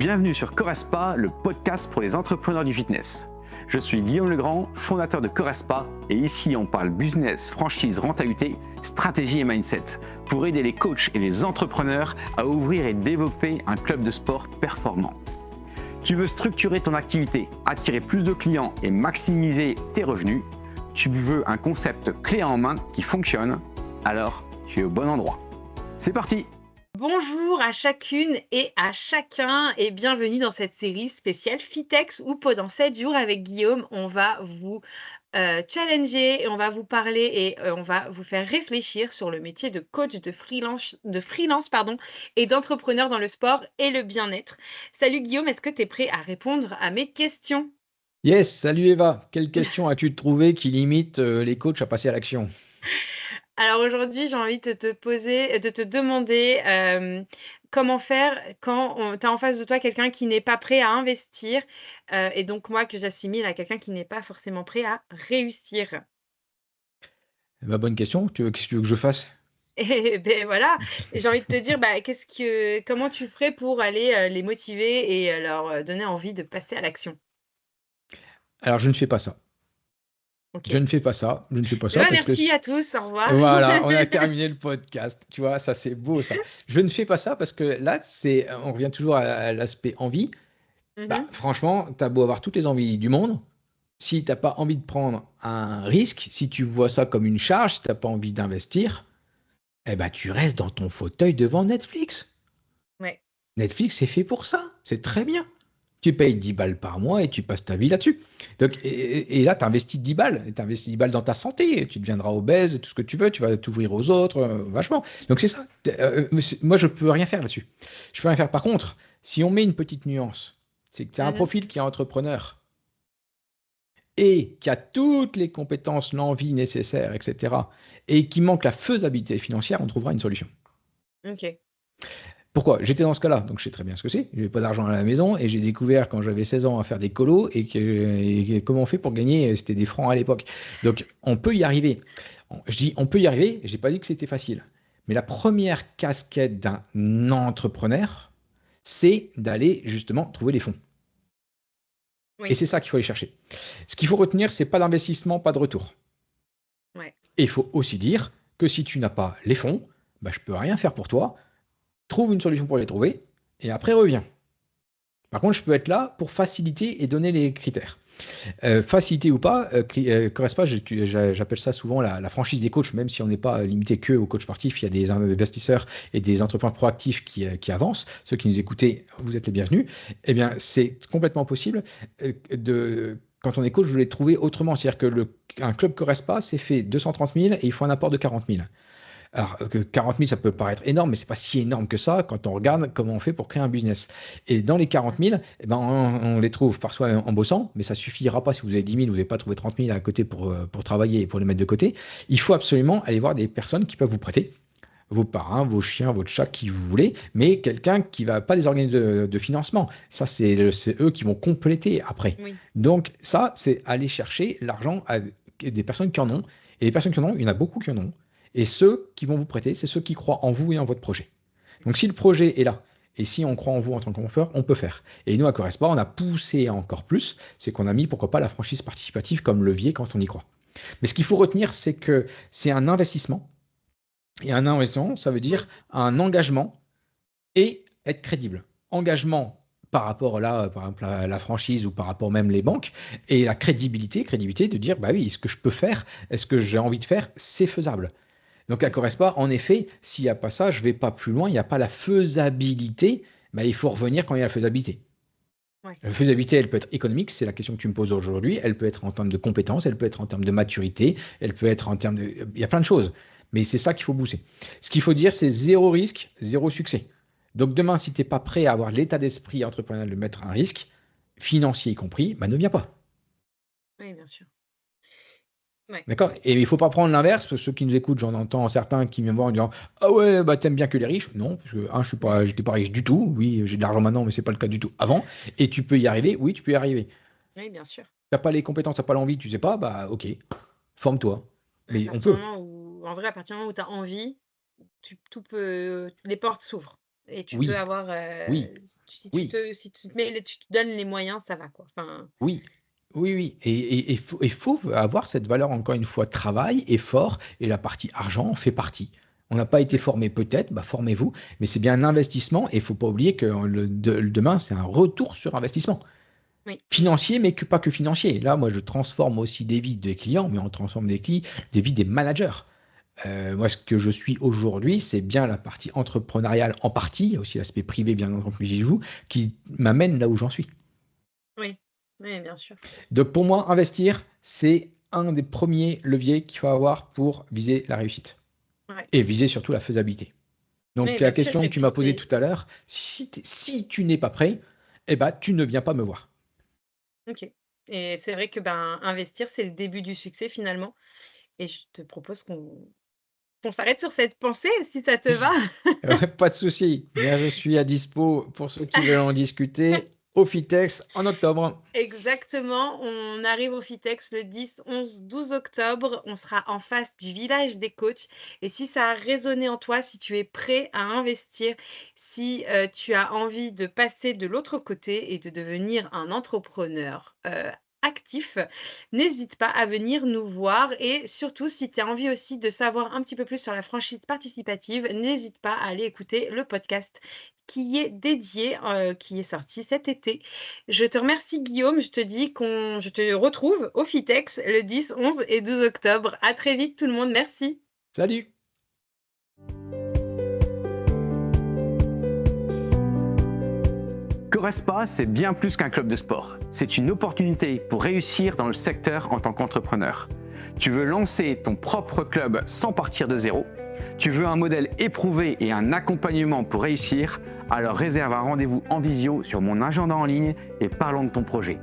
Bienvenue sur Correspa, le podcast pour les entrepreneurs du fitness. Je suis Guillaume Legrand, fondateur de Correspa, et ici on parle business, franchise, rentabilité, stratégie et mindset pour aider les coachs et les entrepreneurs à ouvrir et développer un club de sport performant. Tu veux structurer ton activité, attirer plus de clients et maximiser tes revenus? Tu veux un concept clé en main qui fonctionne? Alors tu es au bon endroit. C'est parti! Bonjour à chacune et à chacun et bienvenue dans cette série spéciale Fitex où pendant 7 jours avec Guillaume, on va vous challenger et on va vous parler et on va vous faire réfléchir sur le métier de coach de freelance et d'entrepreneur dans le sport et le bien-être. Salut Guillaume, est-ce que tu es prêt à répondre à mes questions? Yes, salut Eva. Quelle question as-tu trouvé qui limite les coachs à passer à l'action? Alors aujourd'hui, j'ai envie de te demander comment faire quand tu as en face de toi quelqu'un qui n'est pas prêt à investir et donc moi que j'assimile à quelqu'un qui n'est pas forcément prêt à réussir. Bonne question. Qu'est-ce que tu veux que je fasse? Et beh, voilà, et j'ai envie de te dire, comment tu ferais pour aller les motiver et leur donner envie de passer à l'action? Alors, je ne fais pas ça. Je OK. ne fais pas ça. Je ne fais pas Eh ça ben, parce que merci à tous, au revoir. voilà, on a terminé le podcast. Tu vois, ça c'est beau ça. Je ne fais pas ça parce que là, on revient toujours à l'aspect envie. Mmh. Franchement, tu as beau avoir toutes les envies du monde. Si tu n'as pas envie de prendre un risque, si tu vois ça comme une charge, si tu n'as pas envie d'investir, eh ben, tu restes dans ton fauteuil devant Netflix. Ouais. Netflix, c'est fait pour ça. C'est très bien. Tu payes 10 balles par mois et tu passes ta vie là-dessus. Donc, et là, tu investis 10 balles. Tu investis 10 balles dans ta santé. Tu deviendras obèse, tout ce que tu veux. Tu vas t'ouvrir aux autres, vachement. Donc, c'est ça. Moi, je peux rien faire là-dessus. Je peux rien faire. Par contre, si on met une petite nuance, c'est que tu as un Mmh. profil qui est entrepreneur et qui a toutes les compétences, l'envie nécessaire, etc., et qui manque la faisabilité financière, on trouvera une solution. OK. Pourquoi? J'étais dans ce cas-là, donc je sais très bien ce que c'est. Je n'avais pas d'argent à la maison et j'ai découvert quand j'avais 16 ans à faire des colos et comment on fait pour gagner, c'était des francs à l'époque. Donc on peut y arriver. Je dis on peut y arriver, je n'ai pas dit que c'était facile. Mais la première casquette d'un entrepreneur, c'est d'aller justement trouver les fonds. Et Oui. c'est ça qu'il faut aller chercher. Ce qu'il faut retenir, c'est pas d'investissement, pas de retour. Ouais. Et il faut aussi dire que si tu n'as pas les fonds, je ne peux rien faire pour toi. Trouve une solution pour les trouver et après reviens. Par contre, je peux être là pour faciliter et donner les critères. Faciliter ou pas, Correspa, j'appelle ça souvent la franchise des coachs, même si on n'est pas limité que aux coachs sportifs, il y a des investisseurs et des entrepreneurs proactifs qui avancent. Ceux qui nous écoutez, vous êtes les bienvenus. Eh bien, c'est complètement possible quand on est coach, de les trouver autrement. C'est-à-dire qu'un club Correspa, c'est fait 230 000 et il faut un apport de 40 000. Alors, 40 000, ça peut paraître énorme, mais c'est pas si énorme que ça quand on regarde comment on fait pour créer un business. Et dans les 40 000, on les trouve par soi en bossant, mais ça suffira pas. Si vous avez 10 000, vous n'avez pas trouvé 30 000 à côté pour travailler et pour les mettre de côté. Il faut absolument aller voir des personnes qui peuvent vous prêter. Vos parrains, vos chiens, votre chat, qui vous voulez, mais quelqu'un qui va pas des organismes de financement. Ça, c'est eux qui vont compléter après. Oui. Donc, ça, c'est aller chercher l'argent à des personnes qui en ont. Et les personnes qui en ont, il y en a beaucoup qui en ont. Et ceux qui vont vous prêter, c'est ceux qui croient en vous et en votre projet. Donc, si le projet est là, et si on croit en vous en tant qu'entrepreneur, on peut faire. Et nous, à Correspa, on a poussé encore plus. C'est qu'on a mis, pourquoi pas, la franchise participative comme levier quand on y croit. Mais ce qu'il faut retenir, c'est que c'est un investissement. Et un investissement, ça veut dire un engagement et être crédible. Engagement par rapport là, par exemple, à la franchise ou par rapport même les banques, et la crédibilité de dire, oui, ce que je peux faire, est-ce que j'ai envie de faire, c'est faisable. Donc, à Correspa, en effet, s'il n'y a pas ça, je ne vais pas plus loin, il n'y a pas la faisabilité, il faut revenir quand il y a la faisabilité. Ouais. La faisabilité, elle peut être économique, c'est la question que tu me poses aujourd'hui, elle peut être en termes de compétences, elle peut être en termes de maturité, elle peut être en termes de... Il y a plein de choses, mais c'est ça qu'il faut booster. Ce qu'il faut dire, c'est zéro risque, zéro succès. Donc demain, si tu n'es pas prêt à avoir l'état d'esprit entrepreneurial de mettre un risque, financier y compris, ne viens pas. Oui, bien sûr. Ouais. D'accord? Et il ne faut pas prendre l'inverse, parce que ceux qui nous écoutent, j'en entends certains qui viennent voir en disant « Ah ouais, t'aimes bien que les riches ?» Non, parce que j'étais pas riche du tout. Oui, j'ai de l'argent maintenant, mais ce n'est pas le cas du tout avant. Et tu peux y arriver? Oui, tu peux y arriver. Oui, bien sûr. Tu n'as pas les compétences, tu n'as pas l'envie, tu ne sais pas, ok, forme-toi. Mais on peut. À partir du moment où tu as envie, les portes s'ouvrent. Et tu Oui, peux avoir, oui, oui. si tu te donnes les moyens, ça va quoi. Enfin, Oui, oui, oui. Et faut avoir cette valeur, encore une fois, travail, effort, et la partie argent en fait partie. On n'a pas été mmh, formé peut-être, bah, formez-vous, mais c'est bien un investissement et il ne faut pas oublier que demain, c'est un retour sur investissement. oui, Financier, mais pas que financier. Là, moi, je transforme aussi des vies des clients, mais on transforme des vies des managers. Moi, ce que je suis aujourd'hui, c'est bien la partie entrepreneuriale en partie, il y a aussi l'aspect privé, bien entendu, j'y joue, qui m'amène là où j'en suis. oui, oui, bien sûr. Donc pour moi, investir, c'est un des premiers leviers qu'il faut avoir pour viser la réussite Ouais, et viser surtout la faisabilité. oui, Donc la bien sûr question et que tu puis m'as posée c'est tout à l'heure, si tu n'es pas prêt, eh ben, tu ne viens pas me voir. OK et c'est vrai que, ben, investir, c'est le début du succès finalement et je te propose qu'on s'arrête sur cette pensée si ça te va? Pas de souci, bien je suis à dispo pour ceux qui veulent en discuter au FITEX en octobre. Exactement, on arrive au FITEX le 10, 11, 12 octobre. On sera en face du village des coachs et si ça a résonné en toi, si tu es prêt à investir, si, tu as envie de passer de l'autre côté et de devenir un entrepreneur, actif, n'hésite pas à venir nous voir et surtout si tu as envie aussi de savoir un petit peu plus sur la franchise participative, n'hésite pas à aller écouter le podcast qui est dédié, qui est sorti cet été. Je te remercie Guillaume, je te retrouve au FITEX le 10, 11 et 12 octobre. À très vite tout le monde, merci. Salut! Corespa, c'est bien plus qu'un club de sport. C'est une opportunité pour réussir dans le secteur en tant qu'entrepreneur. Tu veux lancer ton propre club sans partir de zéro? Tu veux un modèle éprouvé et un accompagnement pour réussir? Alors réserve un rendez-vous en visio sur mon agenda en ligne et parlons de ton projet.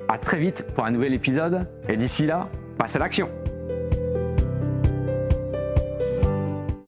À très vite pour un nouvel épisode et d'ici là, passe à l'action!